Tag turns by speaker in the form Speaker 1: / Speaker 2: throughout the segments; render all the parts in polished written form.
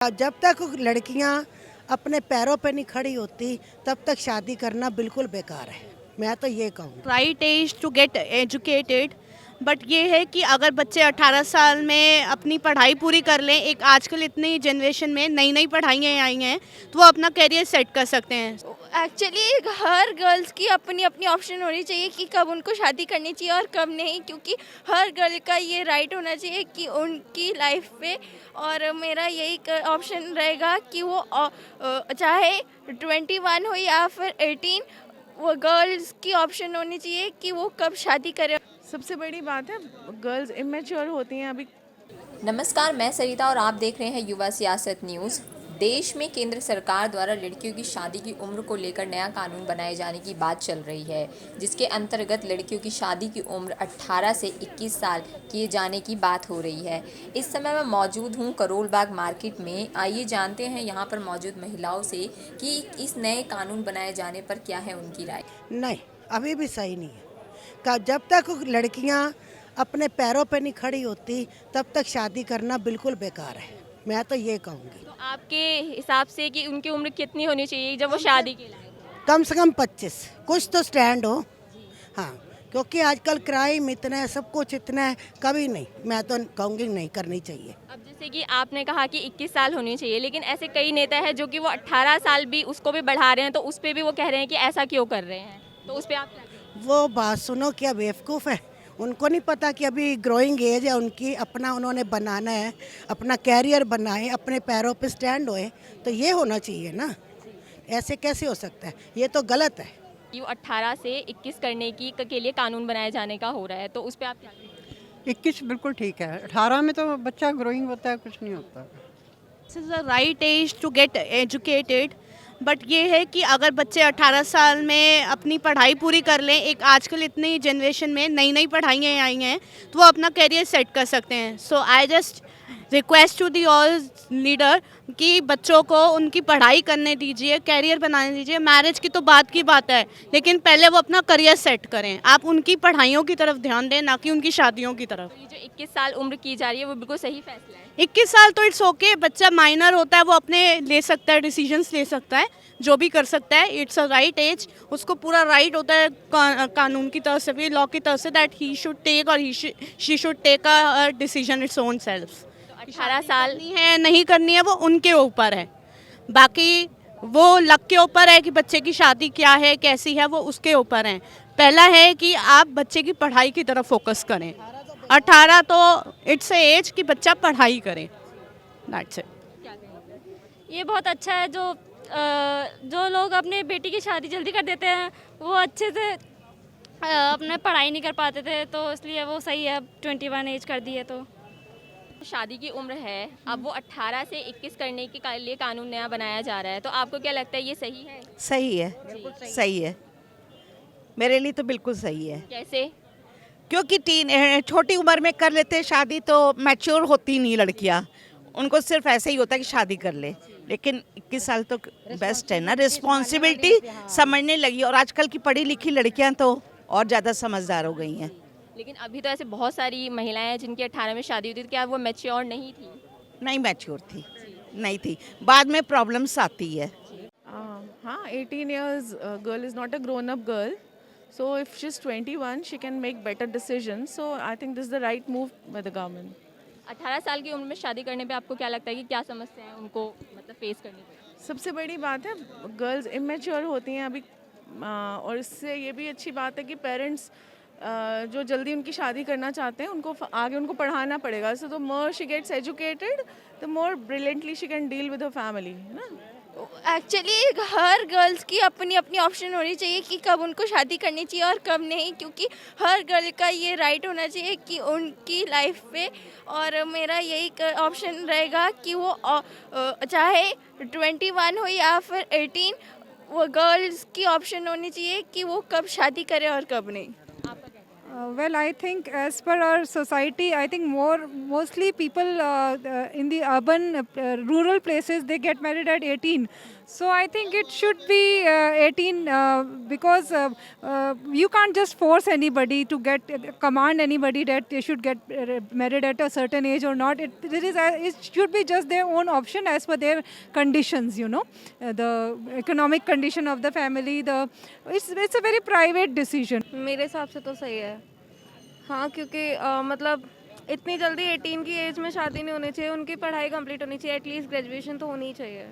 Speaker 1: जब तक लड़कियां अपने पैरों पे नहीं खड़ी होती तब तक शादी करना बिल्कुल बेकार है। मैं तो ये कहूँ
Speaker 2: right age to get educated, but ये है कि अगर बच्चे 18 साल में अपनी पढ़ाई पूरी कर लें, एक आजकल इतनी जनरेशन में नई नई पढ़ाइयाँ आई हैं तो वो अपना करियर सेट कर सकते हैं।
Speaker 3: एक्चुअली हर गर्ल्स की अपनी अपनी ऑप्शन होनी चाहिए कि कब उनको शादी करनी चाहिए और कब नहीं, क्योंकि हर गर्ल का ये राइट होना चाहिए कि उनकी लाइफ पे। और मेरा यही ऑप्शन रहेगा कि वो चाहे 21 हो या फिर 18, वो गर्ल्स की ऑप्शन होनी चाहिए कि वो कब शादी करें।
Speaker 4: सबसे बड़ी बात है गर्ल्स इमेच्योर होती हैं अभी।
Speaker 5: नमस्कार, मैं सरिता और आप देख रहे हैं युवा सियासत न्यूज़। देश में केंद्र सरकार द्वारा लड़कियों की शादी की उम्र को लेकर नया कानून बनाए जाने की बात चल रही है, जिसके अंतर्गत लड़कियों की शादी की उम्र 18 से 21 साल किए जाने की बात हो रही है। इस समय मैं मौजूद हूं करोल बाग मार्केट में। आइए जानते हैं यहां पर मौजूद महिलाओं से कि इस नए कानून बनाए जाने पर क्या है उनकी राय।
Speaker 1: नहीं, अभी भी सही नहीं है। जब तक लड़कियां अपने पैरों पे नहीं खड़ी होती तब तक शादी करना बिल्कुल बेकार है। मैं तो ये कहूँगी
Speaker 6: तो आपके हिसाब से कि उनकी उम्र कितनी होनी चाहिए जब वो शादी के लायक हो?
Speaker 1: कम से कम 25 कुछ तो स्टैंड हो। हाँ, क्योंकि आजकल क्राइम इतना है, सब कुछ इतना है, कभी नहीं। मैं तो कहूँगी नहीं करनी चाहिए।
Speaker 6: अब जैसे कि आपने कहा कि 21 साल होनी चाहिए, लेकिन ऐसे कई नेता हैं जो कि वो 18 साल भी उसको भी बढ़ा रहे हैं, तो उस पर भी वो कह रहे हैं कि ऐसा क्यों कर रहे हैं, तो उस पर आप क्या कहेंगे?
Speaker 1: वो बात सुनो, क्या बेवकूफ़ है? उनको नहीं पता कि अभी ग्रोइंग एज है उनकी, अपना उन्होंने बनाना है, अपना कैरियर बनाए, अपने पैरों पे स्टैंड होए, तो ये होना चाहिए ना। ऐसे कैसे हो सकता है? ये तो गलत है।
Speaker 6: कि वो 18 से 21 करने की के लिए कानून बनाए जाने का हो रहा है, तो उस पर आप क्या कहेंगे?
Speaker 7: 21 बिल्कुल ठीक है। 18 में तो बच्चा ग्रोइंग होता है, कुछ नहीं होता।
Speaker 2: This is the right age to get educated, but ये है कि अगर बच्चे 18 साल में अपनी पढ़ाई पूरी कर लें, एक आजकल इतनी जनरेशन में नई नई पढ़ाइयाँ आई हैं तो वो अपना करियर सेट कर सकते हैं। So I just request to the all leader कि बच्चों को उनकी पढ़ाई करने दीजिए, कैरियर बनाने दीजिए। मैरिज की तो बात की बात है, लेकिन पहले वो अपना करियर सेट करें। आप उनकी पढ़ाइयों की तरफ ध्यान दें, ना कि उनकी शादियों की तरफ।
Speaker 6: ये जो 21 साल उम्र की जा रही है वो बिल्कुल सही फैसला है।
Speaker 2: 21 साल तो इट्स ओके, बच्चा माइनर होता है, वो अपने ले सकता है, डिसीजंस ले सकता है, जो भी कर सकता है। इट्स अ राइट एज, उसको पूरा राइट होता है कानून की तरफ से भी, लॉ की तरफ से, दैट ही शुड टेक और she should take a decision its own self.
Speaker 6: 18 साल
Speaker 2: है नहीं करनी है वो उनके ऊपर है, बाकी वो लक के ऊपर है कि बच्चे की शादी क्या है, कैसी है, वो उसके ऊपर है। पहला है कि आप बच्चे की पढ़ाई की तरफ फोकस करें। 18 तो इट्स एज कि बच्चा पढ़ाई करे, दैट्स इट।
Speaker 8: ये बहुत अच्छा है। जो लोग अपने बेटी की शादी जल्दी कर देते हैं वो अच्छे से अपने पढ़ाई नहीं कर पाते थे, तो इसलिए वो सही है, अब 21 एज कर दी है तो।
Speaker 6: शादी की उम्र है, अब वो 18 से 21 करने के लिए कानून नया बनाया जा रहा है, तो आपको क्या लगता है ये सही है?
Speaker 9: सही है, सही है। मेरे लिए तो बिल्कुल सही है,
Speaker 6: कैसे?
Speaker 9: क्योंकि छोटी उम्र में कर लेते शादी तो मैच्योर होती नहीं लड़कियां, उनको सिर्फ ऐसे ही होता है कि शादी कर ले। लेकिन 21 साल तो बेस्ट है ना, रिस्पॉन्सिबिलिटी समझने लगी। और आजकल की पढ़ी लिखी लड़कियां तो और ज़्यादा समझदार हो गई हैं।
Speaker 6: लेकिन अभी तो ऐसे बहुत सारी महिलाएं हैं जिनकी 18 में शादी हुई थी, क्या वो मैच्योर नहीं थी?
Speaker 9: नहीं मैच्योर थी, नहीं थी, बाद में प्रॉब्लम्स आती है।
Speaker 4: हाँ, 18 years girl is not a grown up girl, so if she's 21 she can make better decisions, so I think this is the right move by the government.
Speaker 6: 18 साल की उम्र में शादी करने पे आपको क्या लगता है कि क्या समस्याएं उनको मतलब फेस करनी पड़ेगी?
Speaker 4: सबसे बड़ी बात है गर्ल्स इमेच्योर होती हैं अभी। और इससे ये भी अच्छी बात है कि पेरेंट्स जो जल्दी उनकी शादी करना चाहते हैं उनको आगे उनको पढ़ाना पड़ेगा। So the more she gets educated the more brilliantly she can deal with her family, है ना।
Speaker 3: एक्चुअली हर गर्ल्स की अपनी अपनी ऑप्शन होनी चाहिए कि कब उनको शादी करनी चाहिए और कब नहीं, क्योंकि हर गर्ल का ये राइट होना चाहिए कि उनकी लाइफ पे। और मेरा यही ऑप्शन रहेगा कि वो चाहे 21 हो या फिर 18, वो गर्ल्स की ऑप्शन होनी चाहिए कि वो कब शादी करे और कब नहीं।
Speaker 10: Well, I think as per our society, I think mostly people in the urban, rural places, they get married at 18. So I think it should be 18 because you can't just force anybody to command anybody that they should get married at a certain age or not. It should be just their own option as per their conditions, you know, the economic condition of the family. It's a very private decision.
Speaker 11: मेरे हिसाब से तो सही है, हाँ, क्योंकि मतलब इतनी जल्दी 18 की एज में शादी नहीं होनी चाहिए, उनकी पढ़ाई कंप्लीट होनी चाहिए, एटलीस्ट ग्रेजुएशन तो होनी ही चाहिए,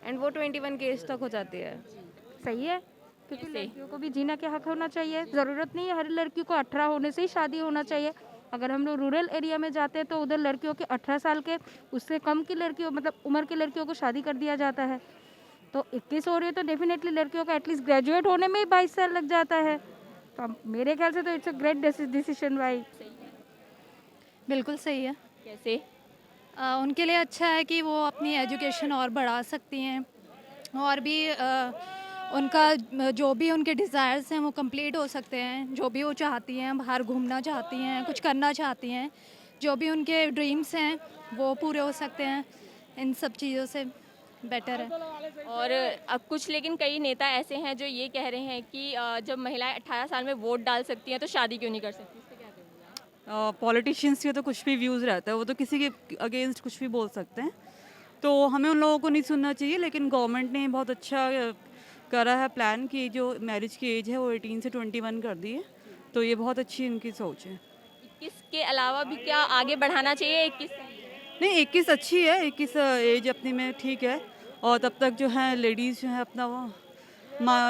Speaker 11: एंड वो 21 की एज तक हो जाती है।
Speaker 12: सही है, क्योंकि लड़कियों को भी जीना के हक होना चाहिए। ज़रूरत नहीं है हर लड़की को 18 होने से ही शादी होना चाहिए। अगर हम लोग रूरल एरिया में जाते हैं तो उधर लड़कियों के 18 साल के उससे कम की लड़कियों, मतलब उम्र की लड़कियों को शादी कर दिया जाता है। तो 21 हो रही है तो डेफिनेटली लड़कियों का एटलीस्ट ग्रेजुएट होने में ही 22 साल लग जाता है। तो मेरे ख्याल से तो इट्स अ ग्रेट डिसीजन भाई।
Speaker 8: बिल्कुल सही है।
Speaker 6: कैसे?
Speaker 8: उनके लिए अच्छा है कि वो अपनी एजुकेशन और बढ़ा सकती हैं और भी उनका जो भी उनके डिज़ायर्स हैं वो कंप्लीट हो सकते हैं। जो भी वो चाहती हैं, बाहर घूमना चाहती हैं, कुछ करना चाहती हैं, जो भी उनके ड्रीम्स हैं वो पूरे हो सकते हैं। इन सब चीज़ों से बेटर है।
Speaker 6: और अब कुछ लेकिन कई नेता ऐसे हैं जो ये कह रहे हैं कि जब महिलाएं 18 साल में वोट डाल सकती हैं तो शादी क्यों नहीं कर सकती? इस पे क्या कहेंगे?
Speaker 13: पॉलिटिशियंस के तो कुछ भी व्यूज़ रहता है, वो तो किसी के अगेंस्ट कुछ भी बोल सकते हैं, तो हमें उन लोगों को नहीं सुनना चाहिए। लेकिन गवर्नमेंट ने बहुत अच्छा करा है प्लान कि जो मैरिज की एज है वो 18 से 21 कर दी है, तो ये बहुत अच्छी इनकी सोच है।
Speaker 6: 21 के अलावा भी क्या आगे बढ़ाना चाहिए? 21
Speaker 13: नहीं, 21 अच्छी है, 21 एज अपनी में ठीक है, और तब तक जो है लेडीज़ जो है अपना वो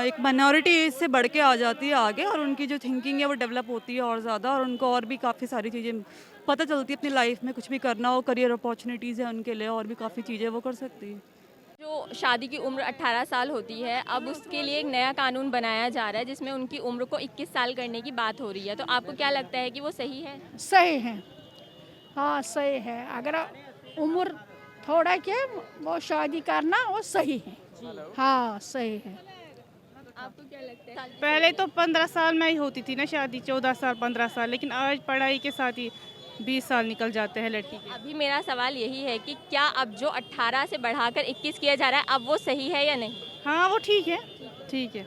Speaker 13: एक माइनॉरिटी एज से बढ़ के आ जाती है आगे, और उनकी जो थिंकिंग है वो डेवलप होती है और ज़्यादा, और उनको और भी काफ़ी सारी चीज़ें पता चलती है अपनी लाइफ में। कुछ भी करना हो, करियर अपॉर्चुनिटीज़ है उनके लिए, और भी काफ़ी चीज़ें वो कर सकती है।
Speaker 6: जो शादी की उम्र 18 साल होती है, अब उसके लिए एक नया कानून बनाया जा रहा है जिसमें उनकी उम्र को 21 साल करने की बात हो रही है, तो आपको क्या लगता है कि वो सही है?
Speaker 14: सही है, हाँ सही है। अगर उम्र थोड़ा क्या वो शादी करना वो सही है, हाँ सही है।
Speaker 6: आपको क्या लगता है?
Speaker 2: पहले तो 15 साल में ही होती थी ना शादी, 14 साल 15 साल, लेकिन आज पढ़ाई के साथ ही 20 साल निकल जाते हैं लड़की के।
Speaker 6: अभी मेरा सवाल यही है कि क्या अब जो 18 से बढ़ाकर 21 किया जा रहा है अब वो सही है या नहीं?
Speaker 2: हाँ वो ठीक है, ठीक है।